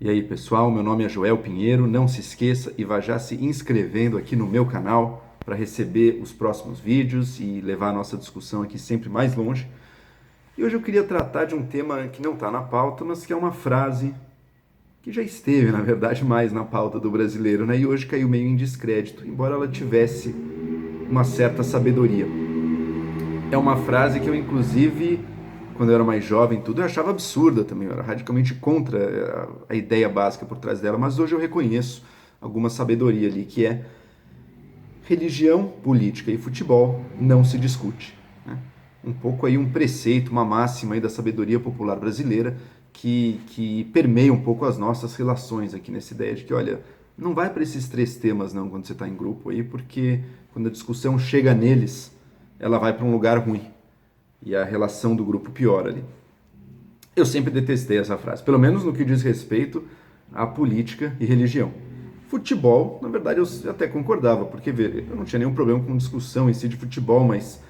E aí, pessoal, meu nome é Joel Pinheiro. Não se esqueça e vá já se inscrevendo aqui no meu canal para receber os próximos vídeos e levar a nossa discussão aqui sempre mais longe. E hoje eu queria tratar de um tema que não está na pauta, mas que é uma frase que já esteve, na verdade, mais na pauta do brasileiro, né? E hoje caiu meio em descrédito, embora ela tivesse uma certa sabedoria. É uma frase que eu, inclusive, quando eu era mais jovem, tudo eu achava absurda também, eu era radicalmente contra a ideia básica por trás dela, mas hoje eu reconheço alguma sabedoria ali, que é religião, política e futebol não se discute. Né? Um pouco aí um preceito, uma máxima aí da sabedoria popular brasileira que permeia um pouco as nossas relações aqui nessa ideia de que, olha, não vai para esses três temas não quando você está em grupo aí, porque quando a discussão chega neles, ela vai para um lugar ruim e a relação do grupo piora ali. Eu sempre detestei essa frase, pelo menos no que diz respeito à política e religião. Futebol, na verdade, eu até concordava, porque eu não tinha nenhum problema com discussão em si de futebol, mas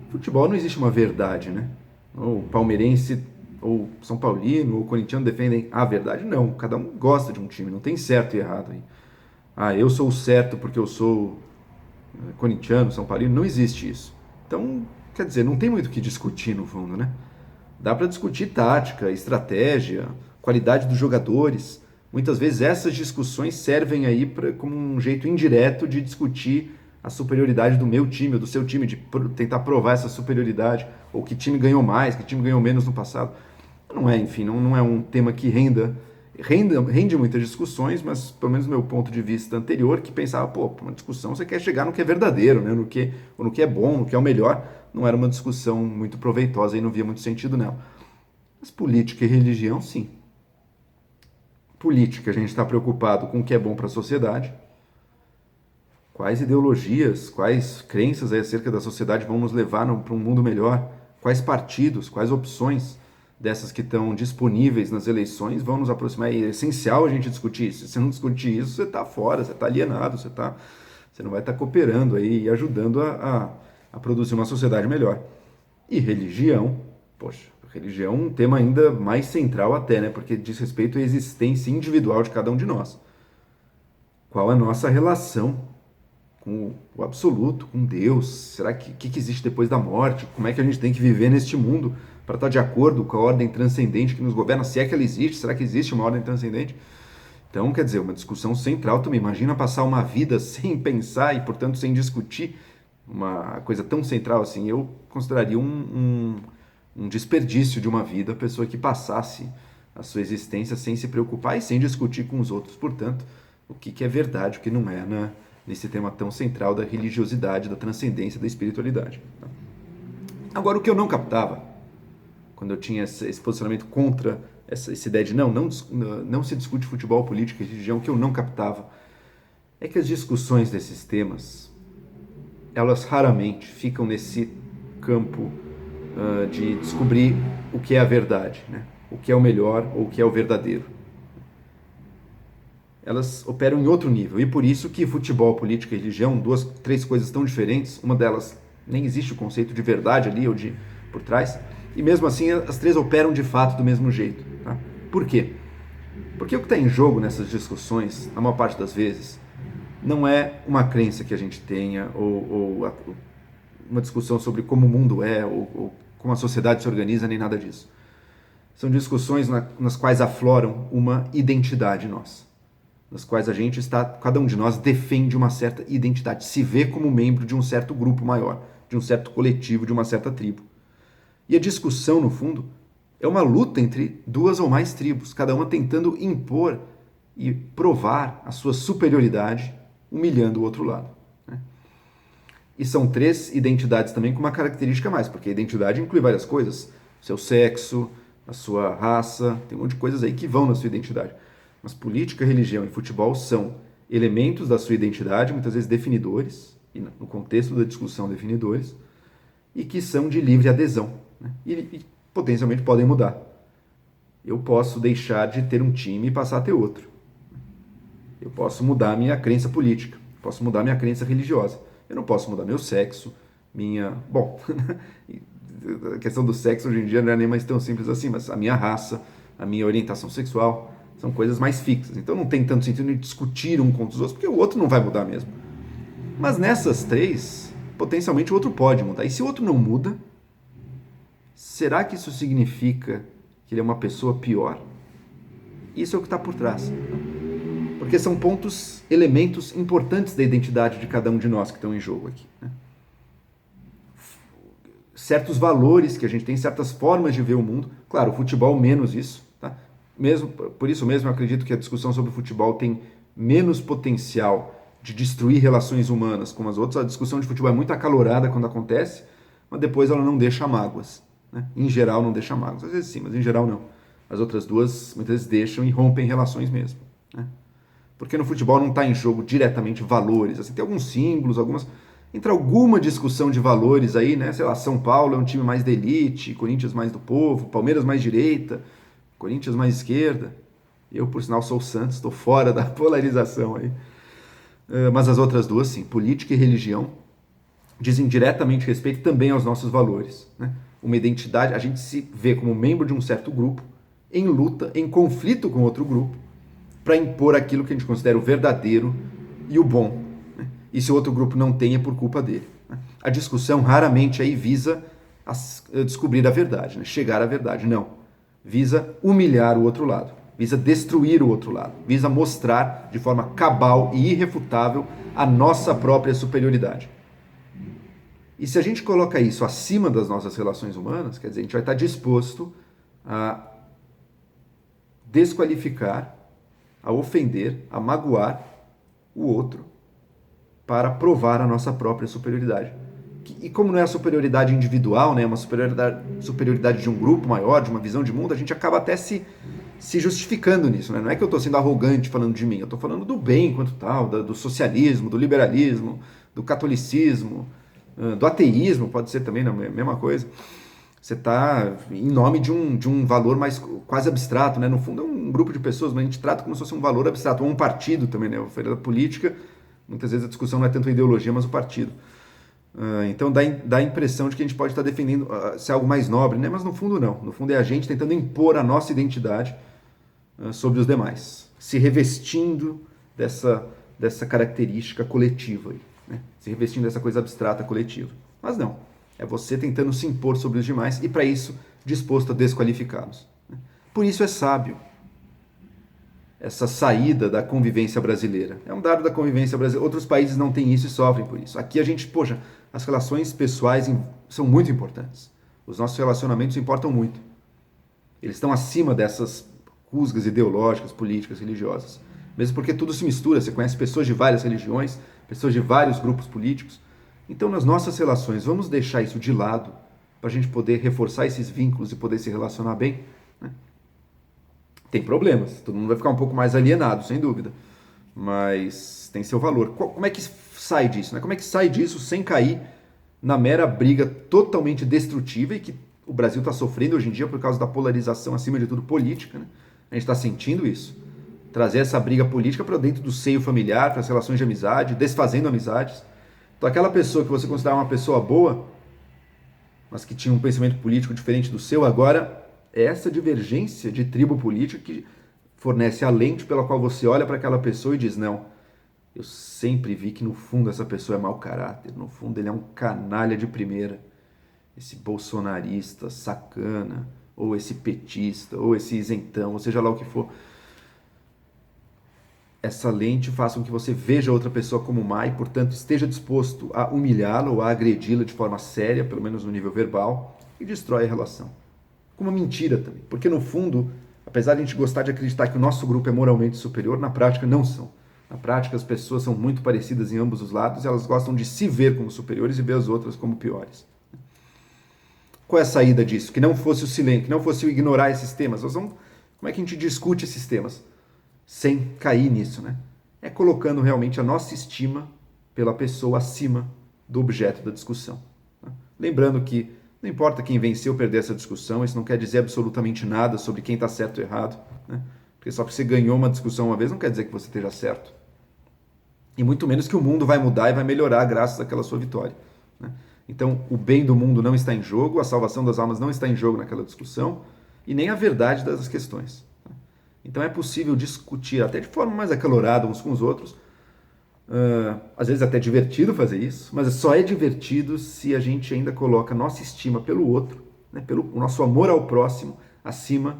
futebol não existe uma verdade, né? O palmeirense, ou São Paulino, ou corintiano defendem a verdade. Não, cada um gosta de um time, não tem certo e errado aí. Ah, eu sou o certo porque eu sou corintiano, São Paulino, não existe isso. Então, quer dizer, não tem muito o que discutir no fundo, né? Dá para discutir tática, estratégia, qualidade dos jogadores. Muitas vezes essas discussões servem aí como um jeito indireto de discutir a superioridade do meu time ou do seu time, de tentar provar essa superioridade, ou que time ganhou mais, que time ganhou menos no passado. Não é, enfim, não é um tema que rende muitas discussões, mas pelo menos do meu ponto de vista anterior, que pensava, pô, uma discussão você quer chegar no que é verdadeiro, né? No que é bom, no que é o melhor, não era uma discussão muito proveitosa e não via muito sentido nela. Mas política e religião, sim. Política, a gente está preocupado com o que é bom para a sociedade, quais ideologias, quais crenças acerca da sociedade vão nos levar para um mundo melhor, quais partidos, quais opções dessas que estão disponíveis nas eleições vão nos aproximar. É essencial a gente discutir isso. Se você não discutir isso, você está fora, você está alienado, você não vai estar cooperando aí e ajudando a produzir uma sociedade melhor. E religião, poxa, religião é um tema ainda mais central até, né? Porque diz respeito à existência individual de cada um de nós. Qual a nossa relação com o absoluto, com Deus? Será que existe depois da morte? Como é que a gente tem que viver neste mundo para estar de acordo com a ordem transcendente que nos governa? Se é que ela existe, será que existe uma ordem transcendente? Então, quer dizer, uma discussão central também. Imagina passar uma vida sem pensar e, portanto, sem discutir uma coisa tão central assim. Eu consideraria um desperdício de uma vida a pessoa que passasse a sua existência sem se preocupar e sem discutir com os outros, portanto, o que é verdade, o que não é, né? Nesse tema tão central da religiosidade, da transcendência, da espiritualidade. Agora, o que eu não captava, quando eu tinha esse posicionamento contra essa ideia de não se discute futebol, política e religião, o que eu não captava é que as discussões desses temas, elas raramente ficam nesse campo de descobrir o que é a verdade, né? O que é o melhor ou o que é o verdadeiro. Elas operam em outro nível. E por isso que futebol, política e religião, três coisas tão diferentes, uma delas nem existe o conceito de verdade ali ou de por trás, e mesmo assim as três operam de fato do mesmo jeito. Tá? Por quê? Porque o que está em jogo nessas discussões, na maior parte das vezes, não é uma crença que a gente tenha ou uma discussão sobre como o mundo é ou como a sociedade se organiza, nem nada disso. São discussões nas quais afloram uma identidade nossa, nas quais a gente está, cada um de nós defende uma certa identidade, se vê como membro de um certo grupo maior, de um certo coletivo, de uma certa tribo. E a discussão, no fundo, é uma luta entre duas ou mais tribos, cada uma tentando impor e provar a sua superioridade, humilhando o outro lado. Né? E são três identidades também com uma característica a mais, porque a identidade inclui várias coisas, seu sexo, a sua raça, tem um monte de coisas aí que vão na sua identidade. Mas política, religião e futebol são elementos da sua identidade, muitas vezes definidores, e no contexto da discussão definidores, e que são de livre adesão, né? E potencialmente podem mudar. Eu posso deixar de ter um time e passar a ter outro. Eu posso mudar a minha crença política, posso mudar a minha crença religiosa. Eu não posso mudar meu sexo, minha... Bom, a questão do sexo hoje em dia não é nem mais tão simples assim, mas a minha raça, a minha orientação sexual, São coisas mais fixas. Então não tem tanto sentido de discutir um contra os outros, porque o outro não vai mudar mesmo. Mas nessas três, potencialmente o outro pode mudar. E se o outro não muda, será que isso significa que ele é uma pessoa pior? Isso é o que está por trás. Porque são pontos, elementos importantes da identidade de cada um de nós que estão em jogo aqui, né? Certos valores que a gente tem, certas formas de ver o mundo. Claro, o futebol menos isso, tá? Mesmo, por isso mesmo eu acredito que a discussão sobre o futebol tem menos potencial de destruir relações humanas como as outras. A discussão de futebol é muito acalorada quando acontece, mas depois ela não deixa mágoas, né? Em geral não deixa mágoas. Às vezes sim, mas em geral não. As outras duas muitas vezes deixam e rompem relações mesmo, né? Porque no futebol não está em jogo diretamente valores. Assim, tem alguns símbolos, entra alguma discussão de valores aí, né? Sei lá, São Paulo é um time mais da elite, Corinthians mais do povo, Palmeiras mais direita, Corinthians mais esquerda. Eu, por sinal, sou o Santos, estou fora da polarização aí. Mas as outras duas, sim, política e religião, dizem diretamente respeito também aos nossos valores, né? Uma identidade, a gente se vê como membro de um certo grupo, em luta, em conflito com outro grupo, para impor aquilo que a gente considera o verdadeiro e o bom, né? E se o outro grupo não tem, é por culpa dele, né? A discussão raramente aí visa descobrir a verdade, né? Chegar à verdade, não. Visa humilhar o outro lado, visa destruir o outro lado, visa mostrar de forma cabal e irrefutável a nossa própria superioridade. E se a gente coloca isso acima das nossas relações humanas, quer dizer, a gente vai estar disposto a desqualificar, a ofender, a magoar o outro para provar a nossa própria superioridade. E como não é a superioridade individual, né, é uma superioridade de um grupo maior, de uma visão de mundo, a gente acaba até se justificando nisso, né? Não é que eu estou sendo arrogante falando de mim, eu estou falando do bem enquanto tal, do socialismo, do liberalismo, do catolicismo, do ateísmo, pode ser também a mesma coisa. Você está em nome de um valor mais quase abstrato, né? No fundo é um grupo de pessoas, mas a gente trata como se fosse um valor abstrato, ou um partido também, né? A política, muitas vezes a discussão não é tanto a ideologia, mas o partido. Então dá a impressão de que a gente pode estar defendendo ser algo mais nobre, né? Mas no fundo não. No fundo é a gente tentando impor a nossa identidade sobre os demais, se revestindo dessa característica coletiva, aí, né? Se revestindo dessa coisa abstrata coletiva. Mas não. É você tentando se impor sobre os demais e, para isso, disposto a desqualificá-los. Por isso é sábio essa saída da convivência brasileira. É um dado da convivência brasileira. Outros países não têm isso e sofrem por isso. Aqui a gente, poxa, as relações pessoais são muito importantes. Os nossos relacionamentos importam muito. Eles estão acima dessas rusgas ideológicas, políticas, religiosas. Mesmo porque tudo se mistura. Você conhece pessoas de várias religiões, pessoas de vários grupos políticos. Então, nas nossas relações, vamos deixar isso de lado para a gente poder reforçar esses vínculos e poder se relacionar bem, né? Tem problemas, todo mundo vai ficar um pouco mais alienado, sem dúvida, mas tem seu valor. Como é que sai disso, né? Como é que sai disso sem cair na mera briga totalmente destrutiva e que o Brasil está sofrendo hoje em dia por causa da polarização, acima de tudo, política, né? A gente está sentindo isso. Trazer essa briga política para dentro do seio familiar, para as relações de amizade, desfazendo amizades. Então aquela pessoa que você considerava uma pessoa boa, mas que tinha um pensamento político diferente do seu, agora é essa divergência de tribo política que fornece a lente pela qual você olha para aquela pessoa e diz, não, eu sempre vi que no fundo essa pessoa é mau caráter, no fundo ele é um canalha de primeira, esse bolsonarista, sacana, ou esse petista, ou esse isentão, ou seja lá o que for. Essa lente faz com que você veja outra pessoa como má e, portanto, esteja disposto a humilhá-la ou a agredi-la de forma séria, pelo menos no nível verbal, e destrói a relação. Com uma mentira também, porque no fundo, apesar de a gente gostar de acreditar que o nosso grupo é moralmente superior, na prática não são. Na prática as pessoas são muito parecidas em ambos os lados e elas gostam de se ver como superiores e ver as outras como piores. Qual é a saída disso? Que não fosse o silêncio, que não fosse o ignorar esses temas. Como é que a gente discute esses temas? Sem cair nisso, né? É colocando realmente a nossa estima pela pessoa acima do objeto da discussão, né? Lembrando que não importa quem venceu ou perder essa discussão, isso não quer dizer absolutamente nada sobre quem está certo ou errado, né? Porque só porque você ganhou uma discussão uma vez não quer dizer que você esteja certo. E muito menos que o mundo vai mudar e vai melhorar graças àquela sua vitória, né? Então, o bem do mundo não está em jogo, a salvação das almas não está em jogo naquela discussão, e nem a verdade das questões. Então é possível discutir até de forma mais acalorada uns com os outros. Às vezes até divertido fazer isso, mas só é divertido se a gente ainda coloca nossa estima pelo outro, né, pelo nosso amor ao próximo, acima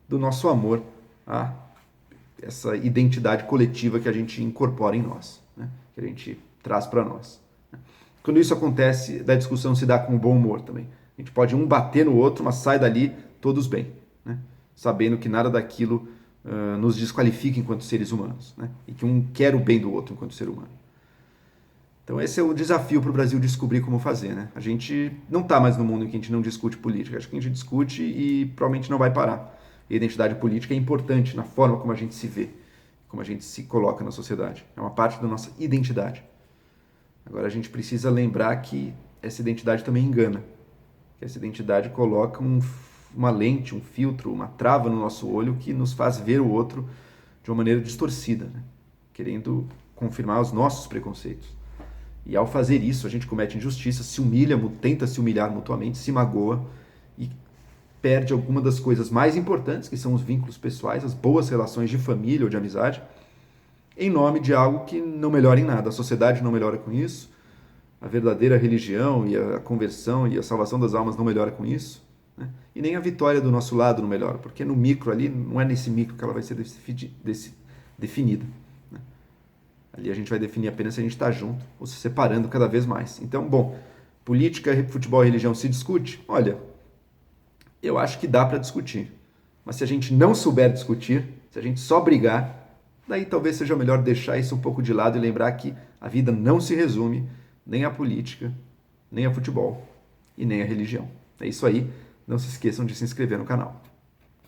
do nosso amor a essa identidade coletiva que a gente incorpora em nós, né, que a gente traz para nós. Quando isso acontece, da discussão se dá com bom humor também. A gente pode um bater no outro, mas sai dali todos bem, né, sabendo que nada daquilo nos desqualifica enquanto seres humanos, né? E que um quer o bem do outro enquanto ser humano. Então esse é o desafio para o Brasil descobrir como fazer, né? A gente não está mais no mundo em que a gente não discute política. Acho que a gente discute e provavelmente não vai parar. A identidade política é importante na forma como a gente se vê, como a gente se coloca na sociedade. É uma parte da nossa identidade. Agora a gente precisa lembrar que essa identidade também engana. Que essa identidade coloca uma lente, um filtro, uma trava no nosso olho que nos faz ver o outro de uma maneira distorcida, né? Querendo confirmar os nossos preconceitos. E ao fazer isso, a gente comete injustiça, se humilha, tenta se humilhar mutuamente, se magoa e perde alguma das coisas mais importantes, que são os vínculos pessoais, as boas relações de família ou de amizade, em nome de algo que não melhora em nada. A sociedade não melhora com isso, a verdadeira religião e a conversão e a salvação das almas não melhora com isso, né? E nem a vitória do nosso lado não melhora, porque no micro ali, não é nesse micro que ela vai ser definida, né? Ali a gente vai definir apenas se a gente está junto ou se separando cada vez mais. Então, bom, política, futebol e religião se discute? Olha, eu acho que dá para discutir, mas se a gente não souber discutir, se a gente só brigar, daí talvez seja melhor deixar isso um pouco de lado e lembrar que a vida não se resume nem a política, nem a futebol e nem a religião. É isso aí. Não se esqueçam de se inscrever no canal.